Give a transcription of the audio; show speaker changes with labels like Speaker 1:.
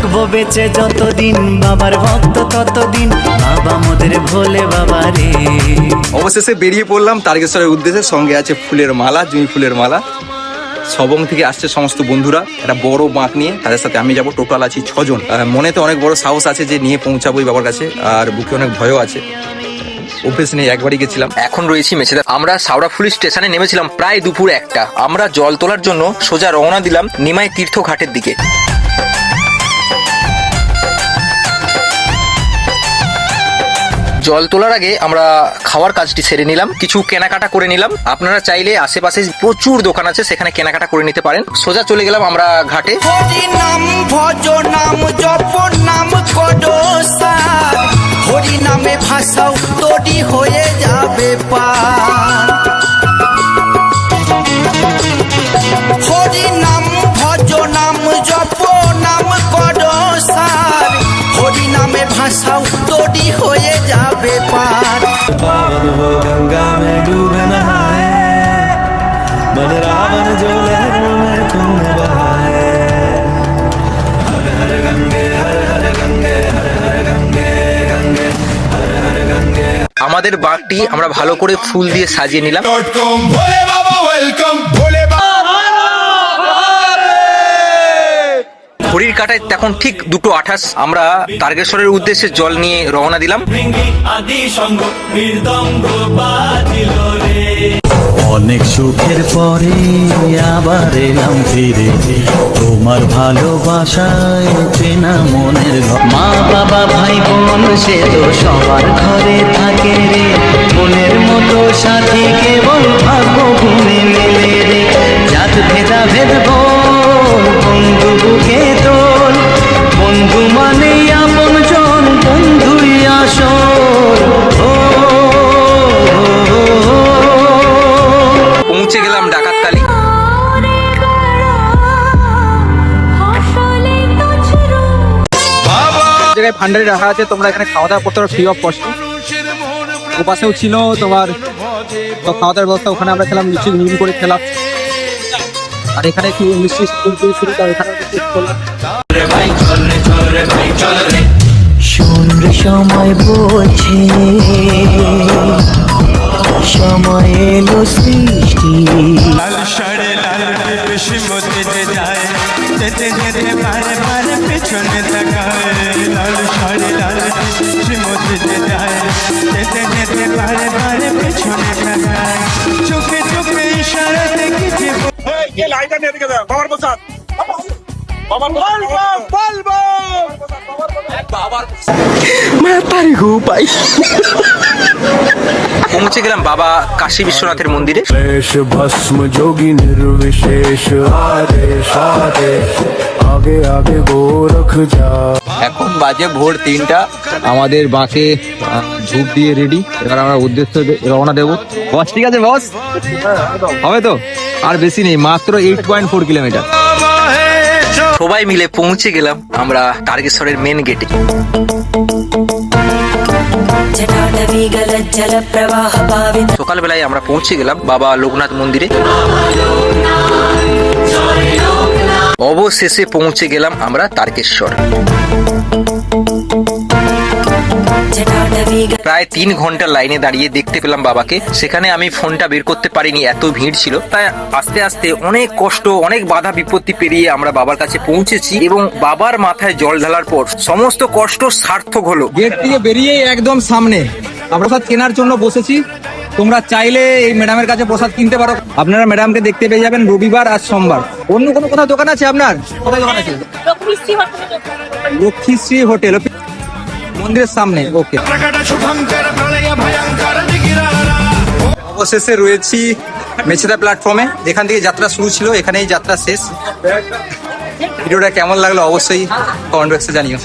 Speaker 1: থাকবো বেঁচে যতদিন, বাবার ভক্ত ততদিন, বাবা মোদের ভোলে বাবা রে।
Speaker 2: অবশেষে বেরিয়ে পড়লাম তারকেশ্বরের উদ্দেশ্যে। সঙ্গে আছে ফুলের মালা, জুঁই ফুলের মালা। সবং থেকে আসছে সমস্ত বন্ধুরা একটা বড় বাঁক নিয়ে, তাদের সাথে আমি যাব। টোটাল আছি 6 জন। মনে তো অনেক বড় সাহস আছে যে নিয়ে পৌঁছাবোই বাবার কাছে, আর বুকে অনেক ভয়ও আছে। অভ্যেস নেই, একবারই গেছিলাম।
Speaker 3: এখন রয়েছি মেছেদা। আমরা সাউরাফুলি স্টেশনে নেমেছিলাম প্রায় দুপুর 1টা। আমরা জল তোলার জন্য সোজা রওনা দিলাম নিমাই তীর্থ ঘাটের দিকে। জল তোলার আগে আমরা খাওয়ার কাজটি সেরে নিলাম, কিছু কেনাকাটা করে নিলাম। আপনারা চাইলে আশেপাশে প্রচুর দোকান আছে, সেখানে কেনাকাটা করে নিতে পারেন। সোজা চলে গেলাম আমরা ঘাটে।
Speaker 4: হরি নাম ভজ নাম জপ নাম কডসার, হরি নামে ভাষাও তোরি হয়ে যাবে পার। হরি নাম ভজ নাম জপ নাম কডসার, হরি নামে ভাষাও তোরি হয়ে যাবে পার।
Speaker 1: गंगा में डूबे नहाए, मन रावण जो लहरों में तुमने बहाए। हर हर गंगे हर हर गंगे हर हर गंगे गंगे हर हर गंगे।
Speaker 3: আমাদের বাঁকটি আমরা ভালো করে ফুল দিয়ে সাজিয়ে নিলাম।
Speaker 5: ভোলে বাবা ওয়েলকাম, ভোলে বাবা।
Speaker 3: ঘড়ির কাঁটায় তখন ঠিক 2:28। আমরা তারকেশ্বরের উদ্দেশ্যে জল নিয়ে রওনা দিলাম।
Speaker 1: অনেক সুখের পরে আবার এলাম ফিরে, তোমার ভালোবাসায় চেনা মনের ঘর। মা বাবা ভাই বোন সে তো সবার ঘরে থাকে রে, মনের মতো সাথী কেবল ভাগ্য ভূমি মেলে রে। জাত ভেদা ভেদ বল, বন্ধু বুকে তোল, বন্ধু মানে আপন জন, বন্ধুই আসল।
Speaker 3: পৌঁছে গেলাম ডাকাতকালী।
Speaker 6: জায়গায় ভান্ডারি রাখা আছে, তোমরা এখানে খাওয়া দাওয়া করতে পারো ফ্রি অফ কস্ট। ও পাশেও ছিল তোমার তো খাওয়া দাওয়ার ব্যবস্থা, ওখানে আমরা খেলাম, মিষ্টি মিল করে খেলাম। আর এখানে একটু মিষ্টি শুরু তার এখানে
Speaker 1: শোন রে সময় বলছে, সময় এলো সৃষ্টি।
Speaker 7: লাল শাড়ি লাল বিষ্মতে যে যায়, যেতে যেতে বারে বারে পেছনে তাকায়। লাল শাড়ি লাল বিষ্মতে যে যায়, যেতে যেতে বারে বারে পেছনে তাকায়। চোখে চোখে ইশারা দেখেছি।
Speaker 5: এই লাইনটা নিয়ে দিকে দাও, বাবার প্রসাদ। বাবার প্রসাদ বলবো।
Speaker 3: পৌঁছে গেলাম বাবা কাশী বিশ্বনাথের মন্দিরে।
Speaker 7: বেশ ভস্ম যোগী নির্বিশেষ আদেশ আদেশ, আগে আগে গোরখ যা।
Speaker 6: এখন বাজে ভোর 3টা। আমাদের বাঁকে ঝুপ দিয়ে রেডি, এবার আমরা উদ্দেশ্যে রওনা দেবো। বস ঠিক আছে বস, হবে তো? আর বেশি নেই, মাত্র 8.4 কিলোমিটার।
Speaker 3: সবাই মিলে পৌঁছে গেলাম আমরা তারকেশ্বরের মেন গেটে। সকালবেলায় আমরা পৌঁছে গেলাম বাবা লোকনাথ মন্দিরে। অবশেষে পৌঁছে গেলাম আমরা তারকেশ্বর। প্রায় 3 ঘন্টা লাইনে দাঁড়িয়ে দেখতে পেলাম বাবাকে। সেখানে আমি ফোনটা বের করতে পারিনি, এত ভিড় ছিল। তাই আস্তে আস্তে অনেক কষ্ট, অনেক বাধা বিপত্তি পেরিয়ে আমরা বাবার কাছে পৌঁছেছি এবং বাবার মাথায় জল ঢালার পর সমস্ত কষ্ট সার্থক হলো।
Speaker 6: গেট থেকে বেরিয়ে একদম সামনে আমরা প্রসাদ কেনার জন্য বসেছি। তোমরা চাইলে এই ম্যাডামের কাছে প্রসাদ কিনতে পারো। আপনারা ম্যাডামকে দেখতে পেয়ে যাবেন রবিবার আর সোমবার। অন্য কোনো কোথাও দোকান আছে আপনার? কোথায় দোকান আছে? লক্ষ্মীশ্রী হোটেল মন্দিরের সামনে। ওকে।
Speaker 2: অবশেষে রয়েছি মেছেদা প্ল্যাটফর্মে, যেখান থেকে যাত্রা শুরু ছিল, এখানেই যাত্রা শেষ। ভিডিওটা কেমন লাগলো অবশ্যই কমেন্ট বক্সে জানিও।